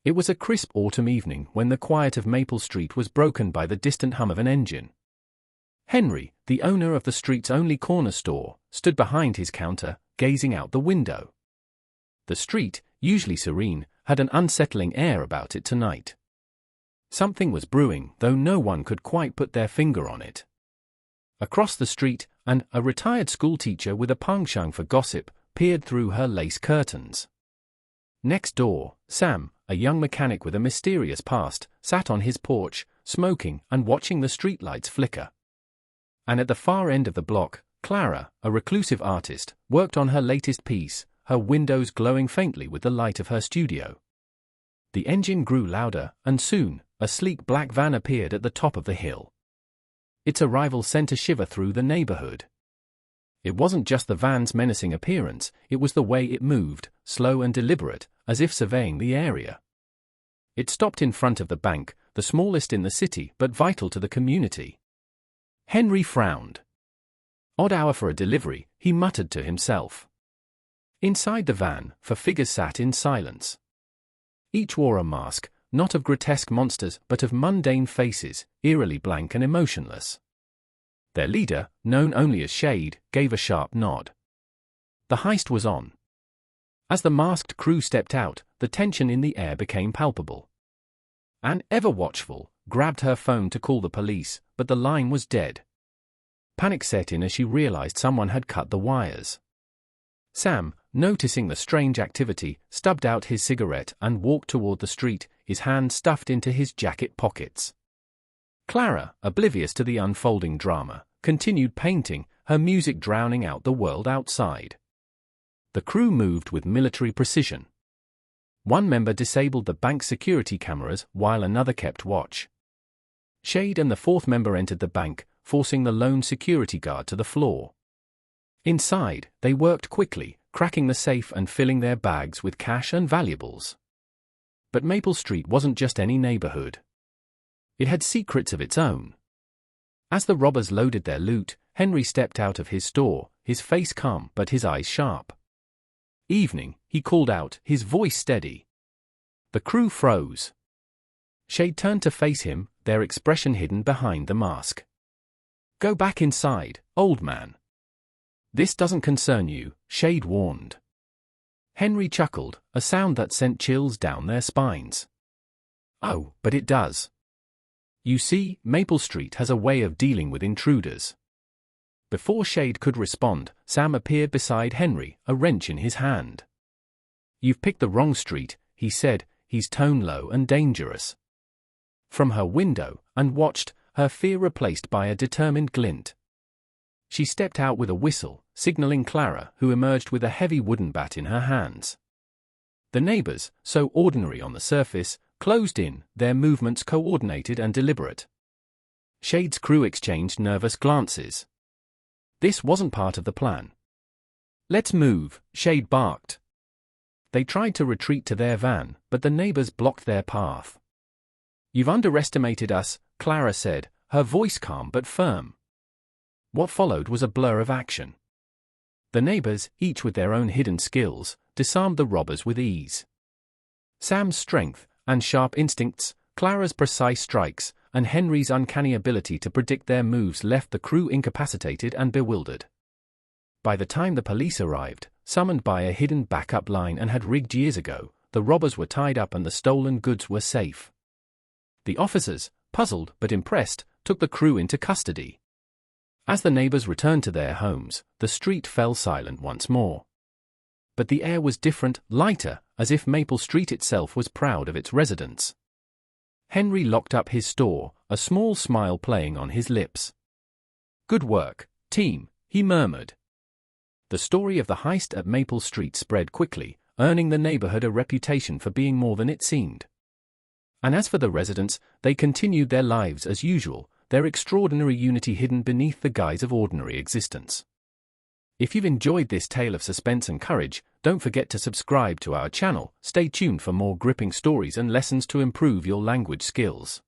It was a crisp autumn evening when the quiet of Maple Street was broken by the distant hum of an engine. Henry, the owner of the street's only corner store, stood behind his counter, gazing out the window. The street, usually serene, had an unsettling air about it tonight. Something was brewing, though no one could quite put their finger on it. Across the street, a retired schoolteacher with a penchant for gossip, peered through her lace curtains. Next door, Sam, a young mechanic with a mysterious past, sat on his porch, smoking and watching the streetlights flicker. And at the far end of the block, Clara, a reclusive artist, worked on her latest piece, her windows glowing faintly with the light of her studio. The engine grew louder, and soon, a sleek black van appeared at the top of the hill. Its arrival sent a shiver through the neighborhood. It wasn't just the van's menacing appearance, it was the way it moved, slow and deliberate, as if surveying the area. It stopped in front of the bank, the smallest in the city but vital to the community. Henry frowned. Odd hour for a delivery, he muttered to himself. Inside the van, 4 figures sat in silence. Each wore a mask, not of grotesque monsters but of mundane faces, eerily blank and emotionless. Their leader, known only as Shade, gave a sharp nod. The heist was on. As the masked crew stepped out, the tension in the air became palpable. Anne, ever watchful, grabbed her phone to call the police, but the line was dead. Panic set in as she realized someone had cut the wires. Sam, noticing the strange activity, stubbed out his cigarette and walked toward the street, his hands stuffed into his jacket pockets. Clara, oblivious to the unfolding drama, continued painting, her music drowning out the world outside. The crew moved with military precision. One member disabled the bank's security cameras while another kept watch. Shade and the 4th member entered the bank, forcing the lone security guard to the floor. Inside, they worked quickly, cracking the safe and filling their bags with cash and valuables. But Maple Street wasn't just any neighborhood. It had secrets of its own. As the robbers loaded their loot, Henry stepped out of his store, his face calm but his eyes sharp. "Evening," he called out, his voice steady. The crew froze. Shade turned to face him, their expression hidden behind the mask. "Go back inside, old man. This doesn't concern you," Shade warned. Henry chuckled, a sound that sent chills down their spines. "Oh, but it does. You see, Maple Street has a way of dealing with intruders." Before Shade could respond, Sam appeared beside Henry, a wrench in his hand. "You've picked the wrong street," he said, his tone low and dangerous. From her window, Anne watched, her fear replaced by a determined glint. She stepped out with a whistle, signaling Clara, who emerged with a heavy wooden bat in her hands. The neighbors, so ordinary on the surface, closed in, their movements coordinated and deliberate. Shade's crew exchanged nervous glances. This wasn't part of the plan. "Let's move," Shade barked. They tried to retreat to their van, but the neighbors blocked their path. "You've underestimated us," Clara said, her voice calm but firm. What followed was a blur of action. The neighbors, each with their own hidden skills, disarmed the robbers with ease. Sam's strength and sharp instincts, Clara's precise strikes, and Henry's uncanny ability to predict their moves left the crew incapacitated and bewildered. By the time the police arrived, summoned by a hidden backup line and had rigged years ago, the robbers were tied up and the stolen goods were safe. The officers, puzzled but impressed, took the crew into custody. As the neighbors returned to their homes, the street fell silent once more. But the air was different, lighter, as if Maple Street itself was proud of its residents. Henry locked up his store, a small smile playing on his lips. "Good work, team," he murmured. The story of the heist at Maple Street spread quickly, earning the neighborhood a reputation for being more than it seemed. And as for the residents, they continued their lives as usual, their extraordinary unity hidden beneath the guise of ordinary existence. If you've enjoyed this tale of suspense and courage, don't forget to subscribe to our channel. Stay tuned for more gripping stories and lessons to improve your language skills.